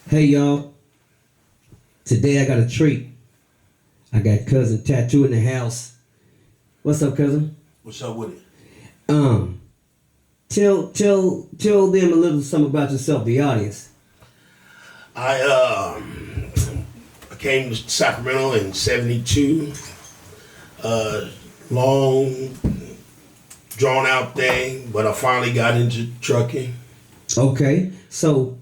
Hey y'all, today I got a treat. I got cousin Tattoo in the house. What's up, cousin? What's up with it? Um, tell them a little something about yourself, the audience. I I came to Sacramento in '72. Long, drawn out thing, but I finally got into trucking. Okay, so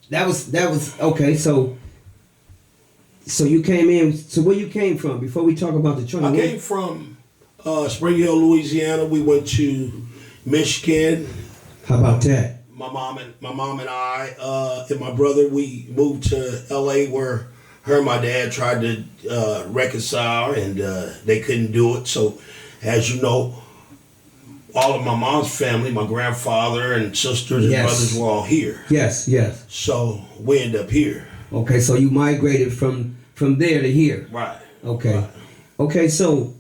that was okay. So you came in. So where you came from? Before we talk about the truck, I came from Spring Hill, Louisiana. We went to Michigan. How about that? My mom and I and my brother, we moved to LA where her and my dad tried to reconcile, and they couldn't do it. So, as you know, all of my mom's family, my grandfather and sisters and Yes. brothers were all here. Yes, yes. So we end up here. Okay, so you migrated from there to here. Right. Okay. Right. Okay, so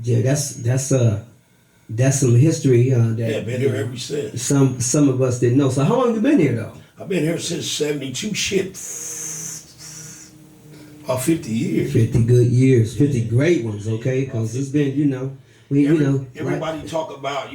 yeah, that's some history that Yeah, been here ever since. some of us didn't know. So how long you been here though? I've been here since '72. Shit, about 50 years. 50 good years, 50 great ones. Okay, because it's been Everybody talk about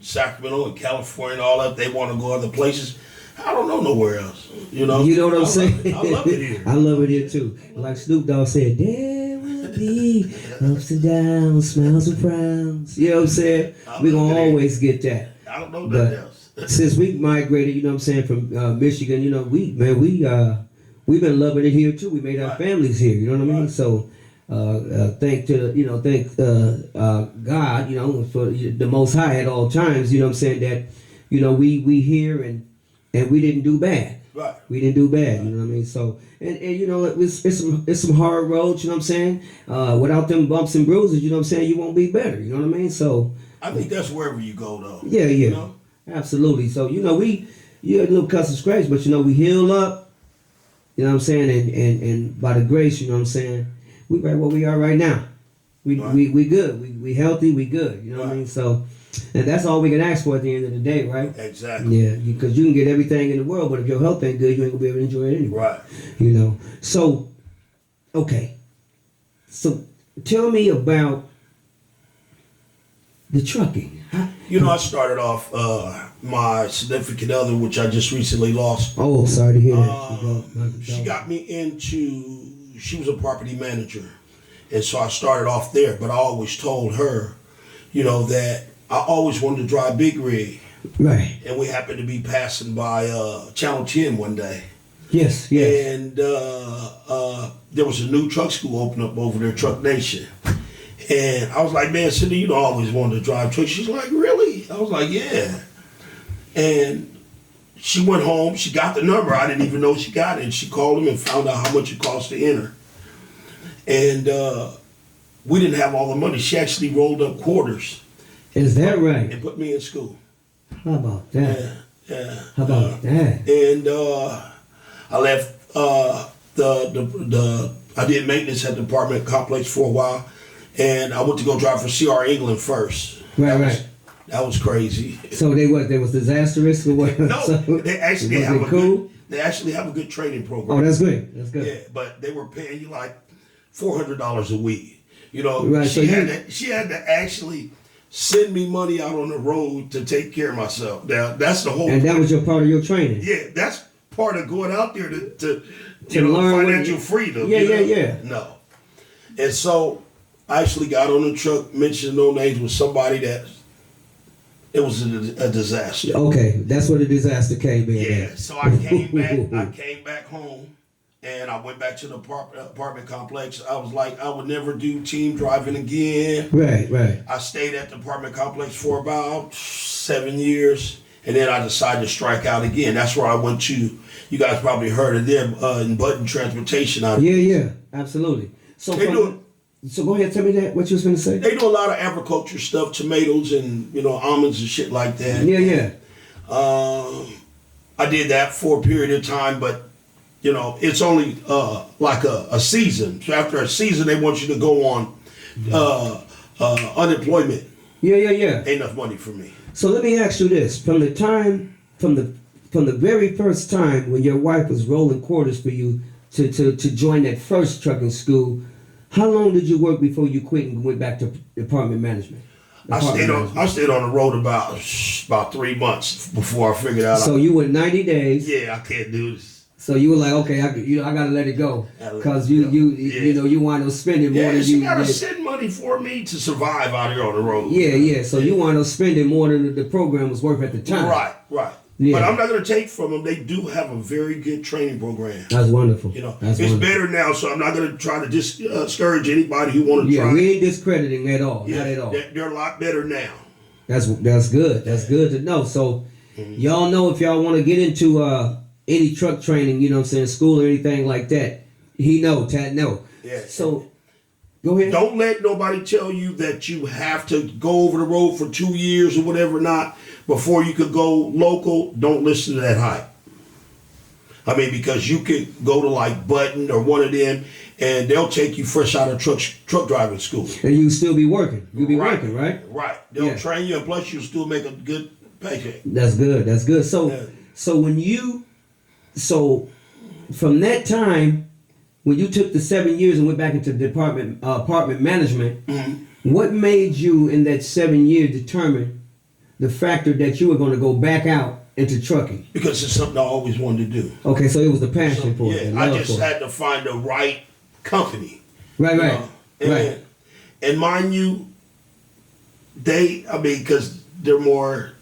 Sacramento and California and all that. They want to go other places. I don't know nowhere else. You know what I'm saying? I love it here. I love it here too. Like Snoop Dogg said, there will be ups and downs, smiles and frowns. You know what I'm saying? We're gonna always get that. I don't know nothing else. Since we migrated, you know what I'm saying, from Michigan, we've been loving it here too. We made our families here, you know what I mean? Right. So thank God, for the Most High at all times, you know what I'm saying, that we here and we didn't do bad. Right. We didn't do bad, you know what I mean? So and it's some hard roads, you know what I'm saying? Without them bumps and bruises, you know what I'm saying, you won't be better, you know what I mean? So I think that's wherever you go though. yeah. You know? Absolutely. So, you're a little custom scratch, but we heal up, you know what I'm saying, and by the grace, you know what I'm saying, we right where we are right now. We good. We healthy, we good. You know what I mean? So, and that's all we can ask for at the end of the day, right? Exactly. Yeah, because you can get everything in the world, but if your health ain't good, you ain't gonna be able to enjoy it anyway. Right. So, okay. So, tell me about the trucking. I started off my significant other, which I just recently lost. Oh, sorry to hear that. She got me into. She was a property manager, and so I started off there. But I always told her, that I always wanted to drive big rig. Right. And we happened to be passing by Channel 10 one day. Yes. And there was a new truck school open up over there, Truck Nation. And I was like, man, Cindy, I always wanted to drive trucks. She's like, really? I was like, yeah. And she went home. She got the number. I didn't even know she got it. And she called him and found out how much it cost to enter. And we didn't have all the money. She actually rolled up quarters. Is that right? And put me in school. How about that? Yeah. How about that? And I left I did maintenance at the apartment complex for a while. And I went to go drive for CR England first. Right. That was crazy. So they was disastrous or what? No, so, they actually have they actually have a good training program. Oh, that's good. That's good. Yeah, but they were paying you like $400 a week. Right, she had to actually send me money out on the road to take care of myself. Now that's the whole. And that was your part of your training. Yeah, that's part of going out there to learn financial freedom. Yeah. No, and so I actually got on the truck, mentioned no names, with somebody that it was a disaster. Okay, that's where the disaster came in. Yeah, so I came back. I came back home, and I went back to the apartment complex. I was like, I would never do team driving again. Right. I stayed at the apartment complex for about 7 years, and then I decided to strike out again. That's where I went to. You guys probably heard of them in Button Transportation. Yeah, absolutely. So So go ahead, tell me that, what you was going to say. They do a lot of agriculture stuff, tomatoes and, almonds and shit like that. Yeah. I did that for a period of time, but, it's only like a season. So after a season, they want you to go on unemployment. Yeah. Ain't enough money for me. So let me ask you this. From the from the very first time when your wife was rolling quarters for you to join that first trucking school, how long did you work before you quit and went back to department management? I stayed on the road about 3 months before I figured out. So you went 90 days. Yeah, I can't do this. So you were like, okay, I gotta let it go, because you wind up spending more than you. She gotta send money for me to survive out here on the road. Yeah. So you wind up spending more than the program was worth at the time. Right. Yeah. But I'm not gonna take from them. They do have a very good training program. That's wonderful. It's better now, so I'm not gonna try to discourage anybody who want to try. Yeah, we ain't discrediting at all. Yeah, not at all. They're a lot better now. That's good. That's good to know. So y'all know if y'all want to get into any truck training, school or anything like that, Tat know. Yeah. So go ahead. Don't let nobody tell you that you have to go over the road for 2 years or whatever not before you could go local. Don't listen to that hype. I mean, because you could go to like Button or one of them, and they'll take you fresh out of truck driving school. And you still be working. You'll be working, right? Right. They'll train you, and plus you'll still make a good paycheck. That's good. So from that time, when you took the 7 years and went back into apartment management, what made you in that 7 years determine the factor that you were going to go back out into trucking? Because it's something I always wanted to do. Okay, so it was the passion for it. Yeah, I just had to find the right company. Right. And mind you, because they're more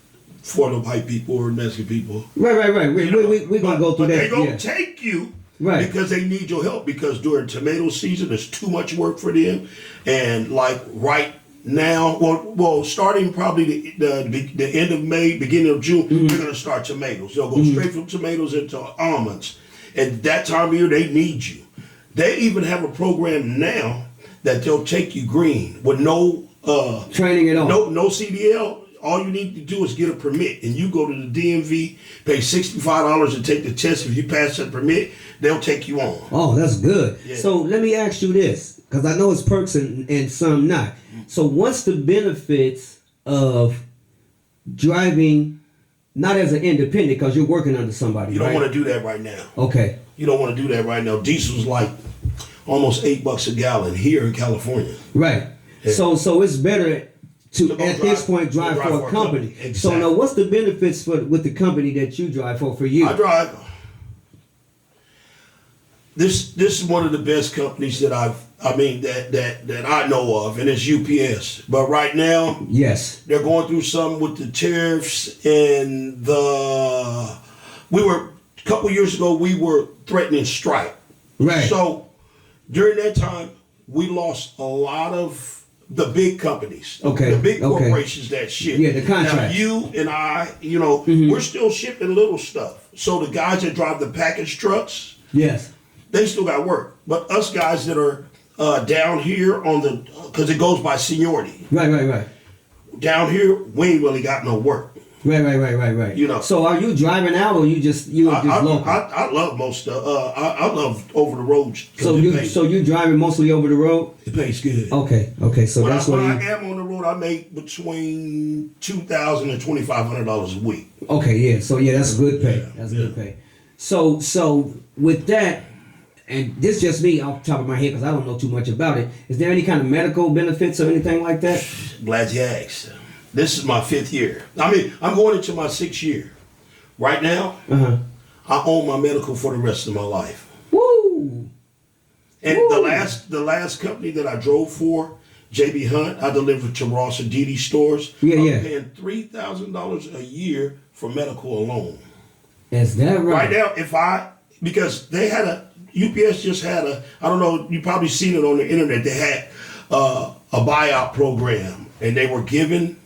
for the white people or Mexican people. Right. We're going to go through that. They don't take you because they need your help, because during tomato season, there's too much work for them. And like right now, well, starting probably the end of May, beginning of June, they're going to start tomatoes. They'll go straight from tomatoes into almonds. And that time of year, they need you. They even have a program now that they'll take you green with no training at all. No CDL. All you need to do is get a permit, and you go to the DMV, pay $65 to take the test. If you pass that permit, they'll take you on. Oh, that's good. Yeah. So let me ask you this, because I know it's perks and some not. So what's the benefits of driving not as an independent, because you're working under somebody? You don't want to do that right now. Okay. You don't want to do that right now. Diesel's like almost $8 a gallon here in California. Right. Yeah. So it's better to at this point drive for a company. Exactly. So now, what's the benefits with the company that you drive for you? I drive. This is one of the best companies that that I know of, and it's UPS. But right now, yes, they're going through something with the tariffs and a couple years ago we were threatening strike. Right. So during that time, we lost a lot of the big companies, the big corporations that ship. Yeah, the contracts. Now, you and I, we're still shipping little stuff. So the guys that drive the package trucks, yes, they still got work. But us guys that are down here because it goes by seniority. Right. Down here, we ain't really got no work. Right. So are you driving out, or you just local? I love most stuff. I love over the road. So you driving mostly over the road? It pays good. Okay. So when that's when I am on the road, I make between $2,000 and $2,500 a week. Okay, yeah. So that's good pay. That's good pay. So with that, and this is just me off the top of my head because I don't know too much about it. Is there any kind of medical benefits or anything like that? Glad you asked. This is my 5th year. I mean, I'm going into my 6th year. Right now, I own my medical for the rest of my life. Woo! And the last company that I drove for, JB Hunt, I delivered to Ross and Didi stores. I'm paying $3,000 a year for medical alone. Is that right? Right now, because they had UPS just had I don't know, you probably seen it on the internet, they had a buyout program, and they were giving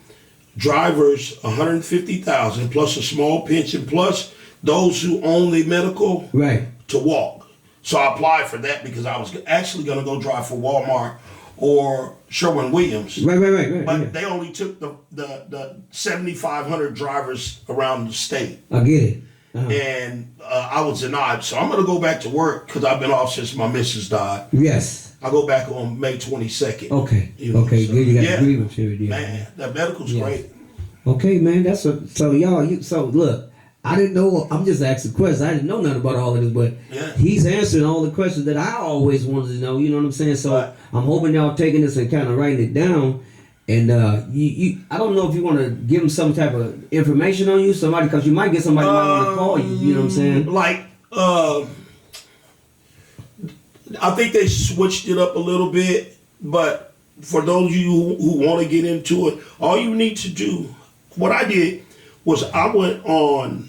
drivers $150,000 plus a small pension plus those who own the medical to walk. So I applied for that because I was actually going to go drive for Walmart or Sherwin-Williams. Right. But they only took the 7,500 drivers around the state. I get it. And I was denied. So I'm going to go back to work because I've been off since my missus died. Yes. I go back on May 22nd. Okay. You got the grievance period. Man, that medical's great. Okay, man. So look, I didn't know. I'm just asking questions. I didn't know nothing about all of this, but Yeah. he's answering all the questions that I always wanted to know. You know what I'm saying? So Right. I'm hoping y'all taking this and kind of writing it down. And I don't know if you want to give him some type of information on you, somebody, because you might get somebody who might want to call you. You know what I'm saying? Like, I think they switched it up a little bit, but for those of you who want to get into it, all you need to do, what I did was I went on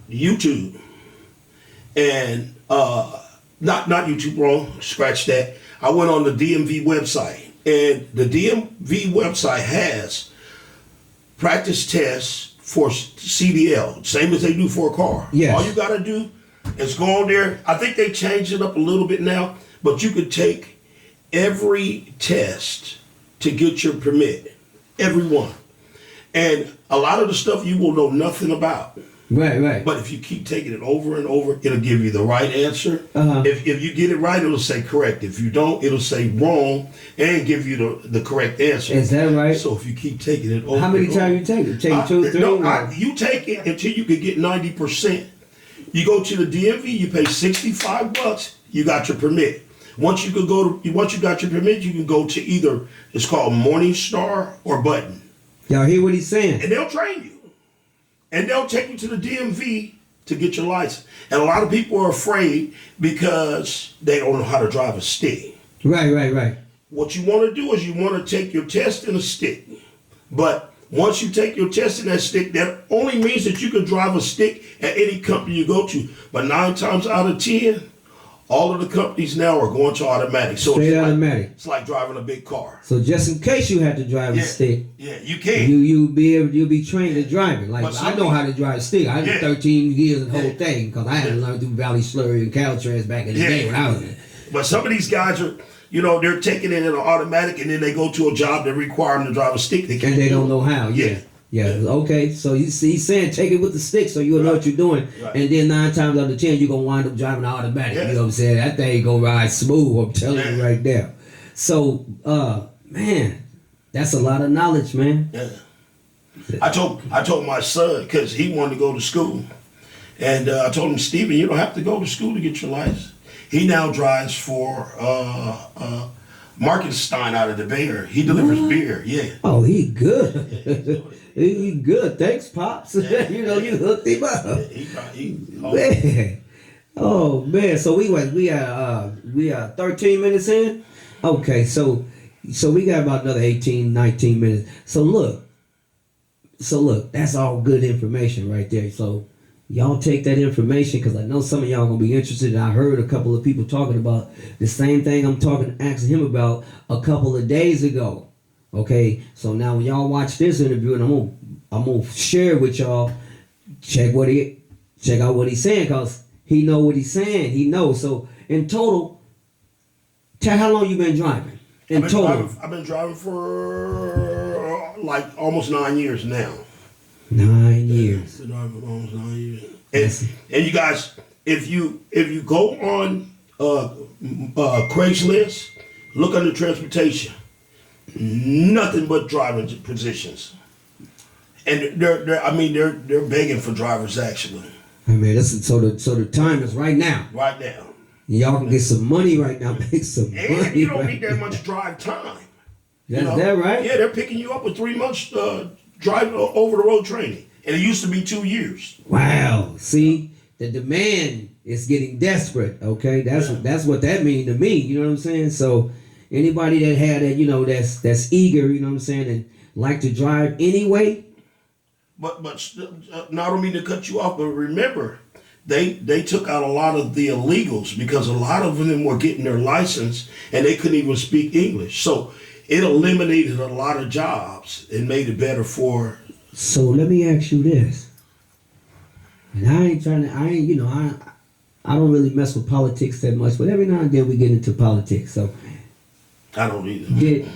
YouTube and not YouTube, wrong, scratch that. I went on the DMV website, and the DMV website has practice tests for CDL, same as they do for a car. Yes. All you got to do is go on there. I think they changed it up a little bit now, but you could take every test to get your permit, every one. And a lot of the stuff you will know nothing about. Right. But if you keep taking it over and over, it'll give you the right answer. Uh-huh. If you get it right, it'll say correct. If you don't, it'll say wrong and give you the correct answer. Is that right? So if you keep taking it over, How many times you take it? Take 2 or 3? No, you take it until you can get 90%. You go to the DMV, you pay $65. You got your permit. Once you got your permit, you can go to either, it's called Morningstar or Button. Y'all hear what he's saying? And they'll train you. And they'll take you to the DMV to get your license. And a lot of people are afraid because they don't know how to drive a stick. Right. What you want to do is you want to take your test in a stick. But once you take your test in that stick, that only means that you can drive a stick at any company you go to. But 9 times out of 10, all of the companies now are going to automatic. So Straight automatic. It's like driving a big car. So just in case you have to drive a stick, Yeah, you can. you'll be trained to drive it. Like I know how to drive a stick. I did 13 years of the whole thing because I had to learn through Valley Slurry and Caltrans back in the day when I was there. But some of these guys are, they're taking it in an automatic, and then they go to a job that require them to drive a stick. They can't And they don't know how. Yeah. Okay. So he's saying take it with the stick so you'll know what you're doing. Right. And then 9 times out of 10 you're gonna wind up driving the automatic. Yeah. You know what I'm saying? That thing gonna ride smooth, I'm telling you right there. So man, that's a lot of knowledge, man. Yeah. I told my son, because he wanted to go to school, and I told him, Stephen, you don't have to go to school to get your license. He now drives for Markenstein out of the Bay Area. He delivers beer. Yeah. Oh, he good. He good. Thanks, pops. You hooked him up. Man. Oh man. So we are 13 minutes in. Okay, so we got about another 18, 19 minutes. So look, that's all good information right there. So y'all take that information, because I know some of y'all gonna be interested. I heard a couple of people talking about the same thing I'm asking him about a couple of days ago. Okay, so now when y'all watch this interview, and I'm gonna share with y'all, check out what he's saying, because he know what he's saying. He knows. So in total, tell how long you been driving. I've been driving for like almost 9 years now. 9 years. Been driving for almost 9 years. And you guys, if you go on Craigslist, look under transportation. Nothing but driving positions, and they're begging for drivers actually. I mean, so the time is right now. Right now. Y'all can get some money right now. Make some money. And you don't need that much drive time. That's that right? Yeah, they're picking you up with 3 months drive over the road training, and it used to be 2 years. Wow. See, the demand is getting desperate. Okay, that's what that means to me. You know what I'm saying? So anybody that had that, that's eager, you know what I'm saying, and like to drive anyway. But I don't mean to cut you off, but remember, they took out a lot of the illegals, because a lot of them were getting their license and they couldn't even speak English. So it eliminated a lot of jobs and made it better for. So let me ask you this, and I don't really mess with politics that much, but every now and then we get into politics. So I don't either. Did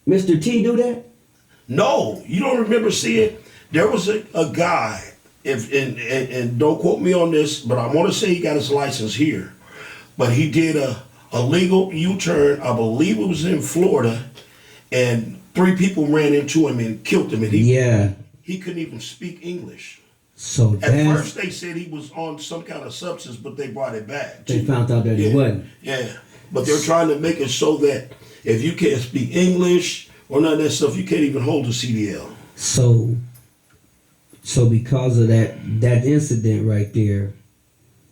Mr. T do that? No, you don't remember seeing. There was a guy, and don't quote me on this, but I want to say he got his license here, but he did a legal U-turn. I believe it was in Florida, and 3 people ran into him and killed him, and he couldn't even speak English. So at first they said he was on some kind of substance, but they brought it back. They found out that he wasn't. Yeah, but they're trying to make it so that if you can't speak English or none of that stuff, you can't even hold a CDL. So because of that incident right there,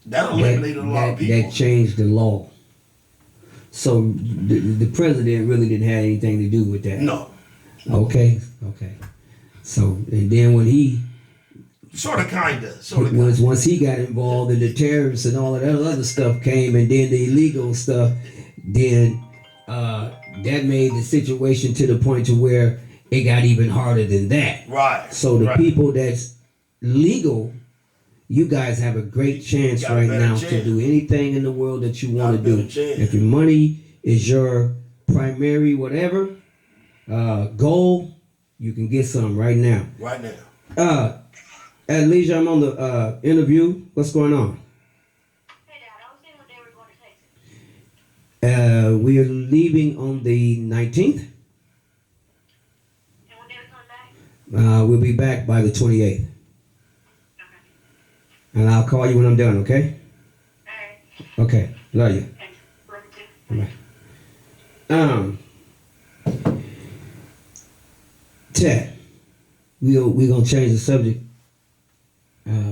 that eliminated a lot of people. That changed the law. So the president really didn't have anything to do with that. No. Okay. So and then when he once he got involved in the terrorists and all of that other stuff came, and then the illegal stuff, then that made the situation to the point to where it got even harder than that. Right. So the people that's legal, you guys have a great chance right now to do anything in the world that you want to do. If your money is your primary whatever goal, you can get some right now. Right now. At leisure, I'm on the interview. What's going on? Hey, Dad, I was seeing what day we're going to Texas. We are leaving on the 19th. And when day we coming back? We'll be back by the 28th. Okay. And I'll call you when I'm done, okay? All right. Okay. Love you. Thanks. Love you too. Bye. Ted, we're going to change the subject.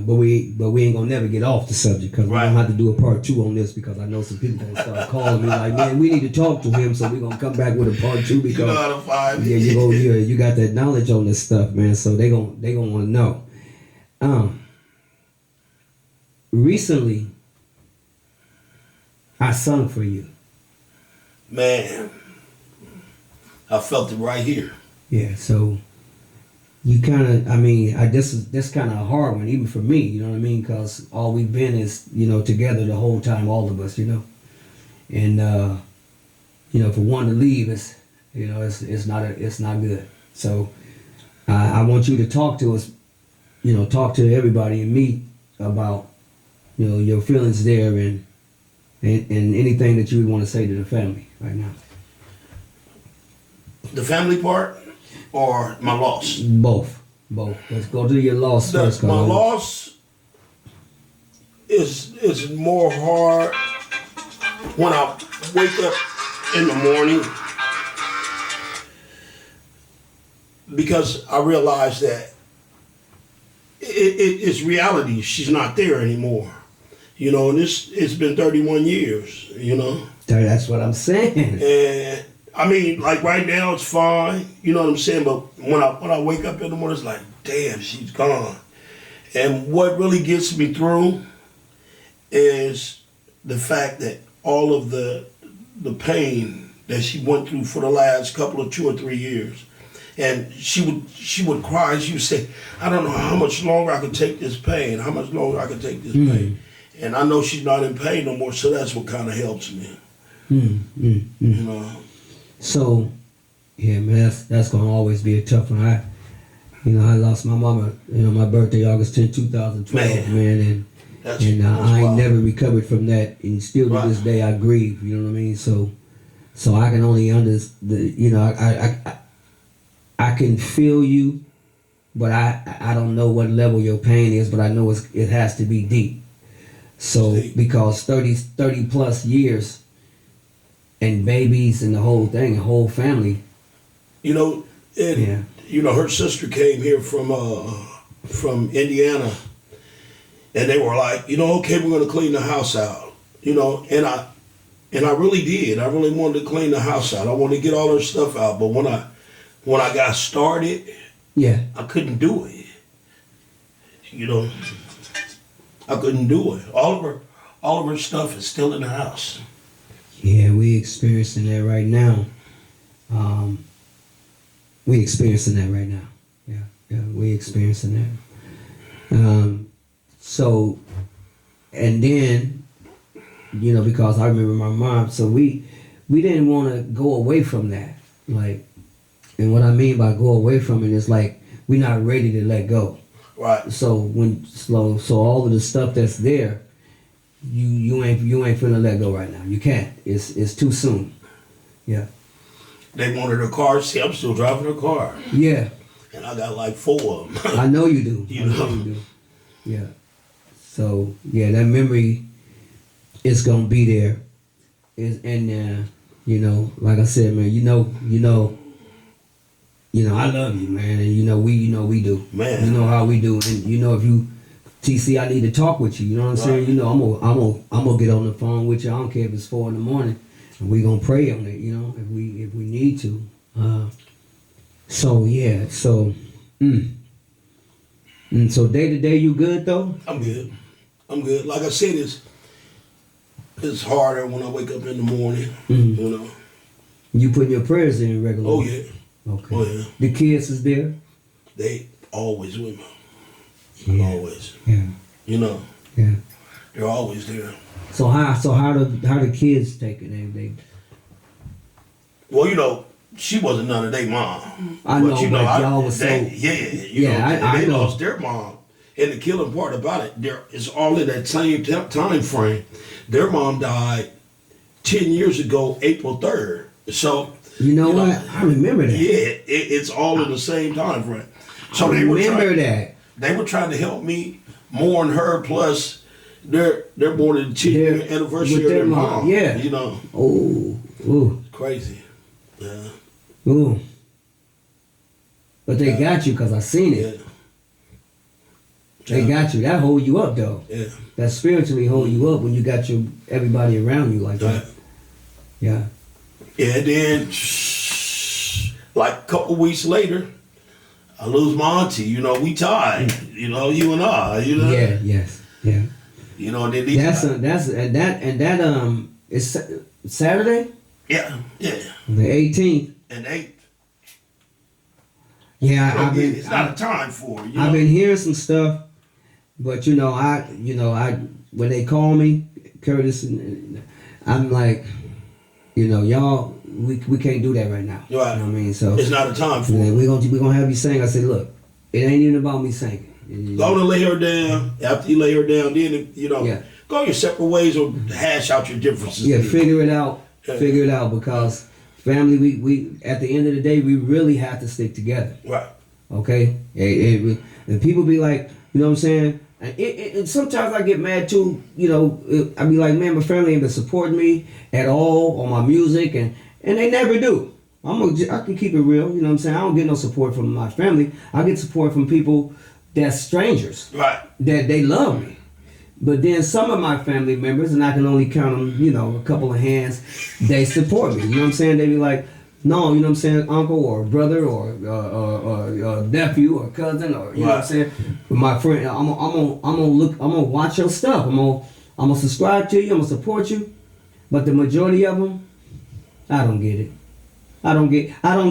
But we ain't gonna never get off the subject, because we're gonna have to do a part 2 on this, because I know some people gonna start calling me like, man, we need to talk to him, so we're gonna come back with a part 2, because you know how to find me. you got that knowledge on this stuff, man, so they gonna want to know. Recently I sung for you. Man, I felt it right here. Yeah, so you kind of, this kind of a hard one, even for me, you know what I mean? Because all we've been is, together the whole time, all of us, And, for one to leave, it's not good. So I want you to talk to us, talk to everybody and me about, your feelings there and anything that you would want to say to the family right now. The family part? Or my loss? Both. Let's go to your loss first. My loss is more hard when I wake up in the morning, because I realize that it's reality. She's not there anymore. And it's been 31 years, That's what I'm saying. And like right now it's fine, you know what I'm saying? But when I wake up in the morning, it's like, damn, she's gone. And what really gets me through is the fact that all of the pain that she went through for the last couple of 2 or 3 years. And she would cry. She would say, I don't know how much longer I can take this pain, how much longer I can take this pain. And I know she's not in pain no more, so that's what kind of helps me. So, yeah, man, that's gonna always be a tough one. I lost my mama, my birthday, August 10, 2012, man, and I ain't never recovered from that, and still to this day I grieve. You know what I mean? So I can only I can feel you, but I don't know what level your pain is, but I know it has to be deep. So because 30 plus years. And babies and the whole thing, the whole family. Her sister came here from Indiana, and they were like, okay, we're gonna clean the house out. And I really did. I really wanted to clean the house out. I wanted to get all her stuff out. But when I got started, I couldn't do it. I couldn't do it. All of her stuff is still in the house. Yeah, we experiencing that right now. We experiencing that right now. Yeah, we experiencing that. So, and then, because I remember my mom, so we didn't want to go away from that. Like, and what I mean by go away from it is like, we're not ready to let go. Right. So so all of the stuff that's there, you ain't finna let go right now. You can't. It's too soon. Yeah. They wanted a car. See, I'm still driving a car. Yeah. And I got like 4 of them. I know you do. You I know know. you do. Yeah. So yeah, that memory is gonna be there. You know, like I said, man, you know, I love you, man, and we do. Man. You know how we do, and you know if you, TC, I need to talk with you. You know what I'm saying? Right. You know, I'm gonna get on the phone with you. I don't care if it's 4 a.m, and we gonna pray on it. You know, if we need to. So yeah, so. And so day to day, you good though? I'm good. Like I said, it's harder when I wake up in the morning. Mm-hmm. You know. You putting your prayers in regularly? Oh yeah. Okay. Oh yeah. The kids is there? They always with me. Yeah. Always. Yeah. You know. Yeah. They're always there. So how the kids take it? They Well, you know, she wasn't none of their mom. I know, but y'all was so they I know. lost their mom. And the killing part about it, it's all in that same time frame. Their mom died 10 years ago, April 3rd. So you know what? I remember that. Yeah, it's all in the same time frame. So I remember that. They were trying to help me mourn her. Plus, they're more than 10-year anniversary of their mom. Yeah, you know. Oh, ooh, crazy. Yeah. Ooh. But they got you because I seen it. Yeah. They got you. That hold you up though. Yeah. That spiritually hold you up when you got everybody around you like that. Yeah. Yeah. Then, like a couple weeks later, I lose my auntie. You know, we tied. You know, you and I. You know. Yeah. Yes. Yeah. You know, then it's Saturday. Yeah. Yeah. The 18th. And they. Yeah, it's not a time for it. I've been hearing some stuff, but I when they call me, Curtis, and I'm like, y'all, we can't do that right now. Right. You know what I mean? So it's not a time for it. We're gonna have you sing. I said, look, it ain't even about me singing. Go to lay her down. After you lay her down, then go your separate ways or hash out your differences. Yeah, figure it out. Figure it out because family, we at the end of the day, we really have to stick together. Right. Okay? And people be like, you know what I'm saying? And sometimes I get mad too, I be like, man, my family ain't been supporting me at all on my music, and they never do. I can keep it real, you know what I'm saying? I don't get no support from my family. I get support from people that's strangers. Right. That they love me. But then some of my family members, and I can only count them, a couple of hands, they support me. You know what I'm saying? They be like, no, you know what I'm saying, uncle or brother or nephew or cousin or you know what I'm saying. But my friend, I'm gonna watch your stuff. I'm gonna subscribe to you. I'm gonna support you. But the majority of them, I don't get it. I don't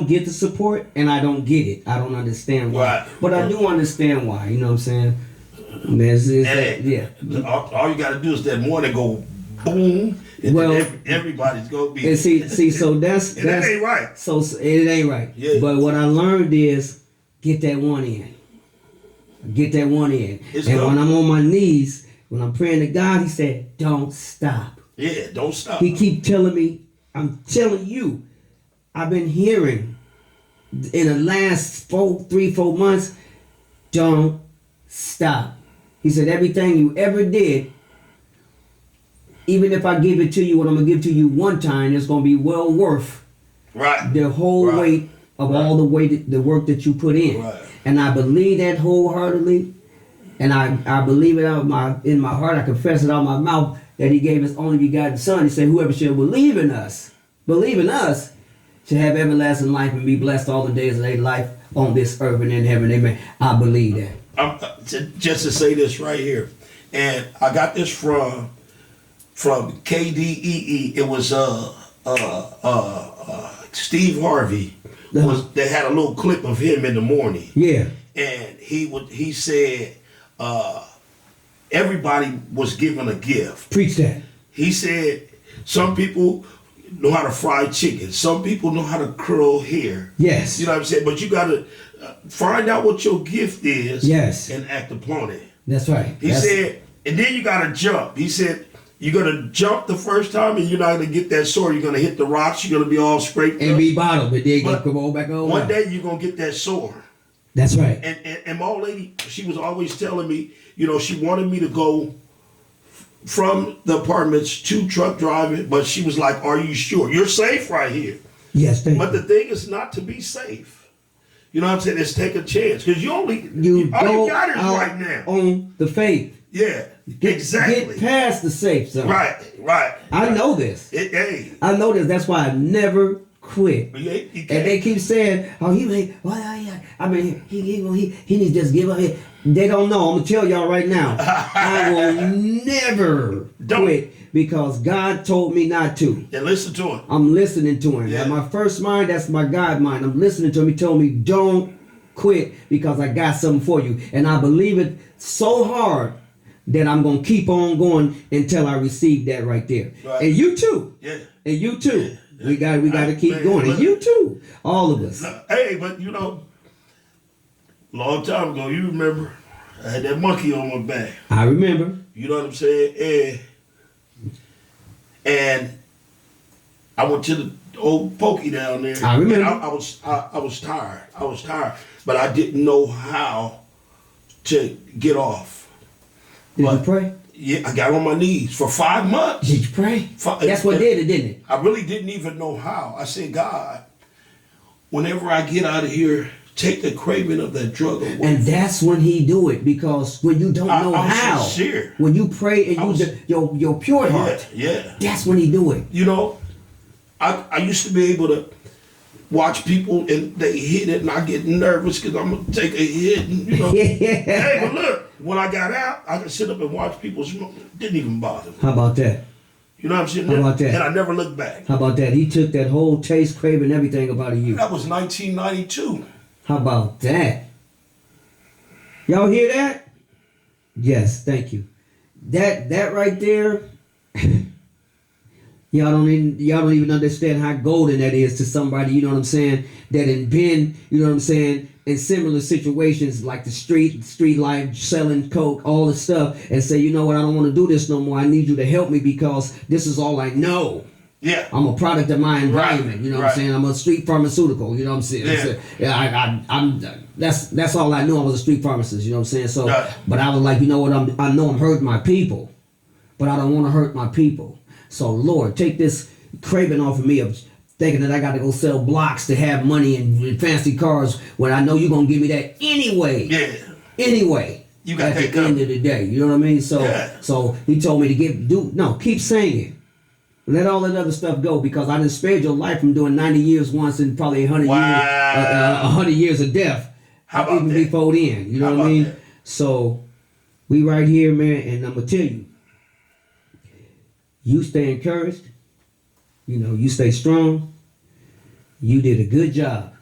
get the support, and I don't get it. I don't understand why. Right. But I do understand why. You know what I'm saying? Yeah. All you got to do is that morning go boom, and everybody's gonna be. And see, so that's it ain't right. So it ain't right. Yeah. But what I learned is get that one in. Get that one in. When I'm on my knees, when I'm praying to God, He said, "Don't stop." Yeah, don't stop. He keep telling me, I'm telling you, I've been hearing in the last 3-4 months, don't stop. He said, everything you ever did, even if I give it to you, what I'm going to give to you one time, it's going to be well worth the whole weight of all the work that you put in. Right. And I believe that wholeheartedly. And I believe it in my heart. I confess it out of my mouth that He gave His only begotten Son. He said, whoever shall believe in us, shall have everlasting life and be blessed all the days of their life on this earth and in heaven. Amen. I believe that. Just to say this right here, and I got this from KDEE. It was Steve Harvey. They had a little clip of him in the morning. Yeah. And he said everybody was given a gift. Preach that. He said some people know how to fry chicken. Some people know how to curl hair. Yes. You know what I'm saying? But you got to find out what your gift is. Yes. And act upon it. That's right. He said, and then you got to jump. He said, You're gonna jump the first time, and you're not gonna get that sore. You're gonna hit the rocks. You're gonna be all scraped And up. be bottom, but then But come on back on. One out. day you're gonna get that sore. That's right. And my old lady, she was always telling me, she wanted me to go from the apartments to truck driving, but she was like, "Are you sure? You're safe right here." Yes, thank But you. the thing is not to be safe. You know what I'm saying? It's take a chance because You all go you got is out right now. on the faith. Yeah, Get exactly. past the safe zone. Right. I know this. Hey, I know this. That's why I never quit. you And can't. they keep saying, "Oh, he ain't. Well, I mean, he needs to just give up." They don't know. I'm gonna tell y'all right now. I will never quit because God told me not to. And listen to him. I'm listening to him. Yeah. Now, my first mind, that's my God mind. I'm listening to him. He told me, "Don't quit because I got something for you," and I believe it so hard that I'm gonna keep on going until I receive that right there. Right. And you too. Yeah. And you too. Yeah. We got to keep Man, going. And look. you too. All of us. Hey, but long time ago, you remember, I had that monkey on my back. I remember. You know what I'm saying? And I went to the old pokey down there. I remember. And I was tired. I was tired, but I didn't know how to get off. Did you But- pray? Yeah, I got on my knees for 5 months. Did you pray? Fi- That's what did it, didn't it? I really didn't even know how. I said, God, whenever I get out of here, take the craving of that drug away. And that's when he do it, because when you don't know I'm how, sincere. when you pray and your pure heart, Yeah. that's when he do it. I used to be able to watch people and they hit it and I get nervous because I'm going to take a hit. And, Hey, but look, when I got out, I could sit up and watch people smoke. It didn't even bother me. How about that? You know what I'm saying? How about that? And I never looked back. How about that? He took that whole taste, craving, everything about you. That was 1992. How about that? Y'all hear that? Yes, thank you. That right there, y'all don't even understand how golden that is to somebody, you know what I'm saying, that had been, you know what I'm saying, in similar situations like the street life, selling coke, all the stuff, and say, you know what, I don't want to do this no more. I need you to help me because this is all I know. Yeah. I'm a product of my environment, you know what I'm saying? I'm a street pharmaceutical, you know what I'm saying? Yeah. I'm that's all I knew. I was a street pharmacist, you know what I'm saying? So, Right. but I was like, you know what? I know I'm hurting my people, but I don't want to hurt my people. So, Lord, take this craving off of me of thinking that I got to go sell blocks to have money and fancy cars when I know you're gonna give me that anyway. Yeah. Anyway. You got at that the end coming. of the day, you know what I mean? So, Yeah. so he told me to keep singing. Let all that other stuff go because I done spared your life from doing 90 years once and probably 100 100 years of death. How about even that? before then, you know How what I about mean? that? So we right here, man, and I'm gonna tell you, you stay encouraged. You know, you stay strong. You did a good job,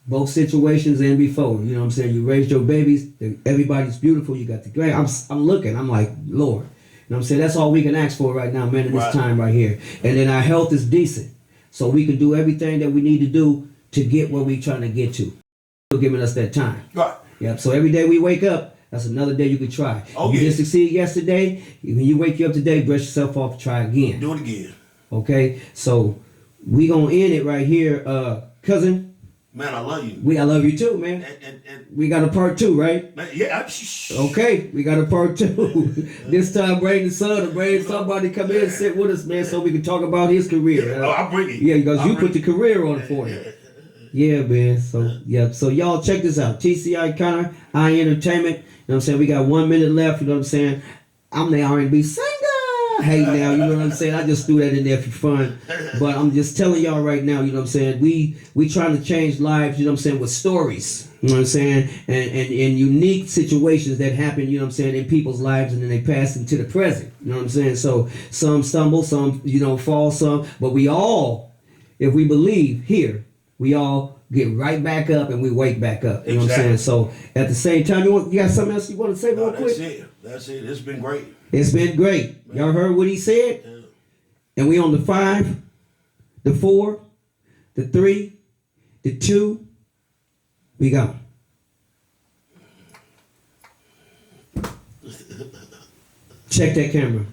both situations and before. You know what I'm saying? You raised your babies. Everybody's beautiful. You got the great. I'm looking. I'm like, Lord. You know what I'm saying? That's all we can ask for right now, man, in this Right. time right here. And then our health is decent. So we can do everything that we need to do to get where we're trying to get to. Still giving us that time. Right. Yep. So every day we wake up, that's another day you could try. Oh, you yeah. didn't succeed yesterday. When you wake you up today, brush yourself off, try again. Do it again. Okay? So we gonna end it right here. Cousin, Man, I love you. I love you too, man. And We got a part 2, right? man, yeah. Okay, we got a part 2. This time bring the son or bring somebody come in and sit with us, man, so we can talk about his career. Oh, I'll bring it. Yeah, because I'll you bring put the career on it for you. Yeah, man. So, yeah. So, y'all check this out. TCiConner IIEntertainment. You know what I'm saying? We got 1 minute left. You know what I'm saying? I'm the R&B singer. Hey, now, you know what I'm saying? I just threw that in there for fun. But I'm just telling y'all right now, you know what I'm saying? We trying to change lives, you know what I'm saying, with stories. You know what I'm saying? And unique situations that happen, you know what I'm saying, in people's lives, and then they pass into the present. You know what I'm saying? So, some stumble, some, fall, some. But we all, if we believe here, we all get right back up and we wake back up. You know what I'm saying? So at the same time, you got something else you want to say real quick? That's it. It's been great. It's been great. Y'all heard what he said? Yeah. And we on the 5, the 4, the 3, the 2. We go. Check that camera.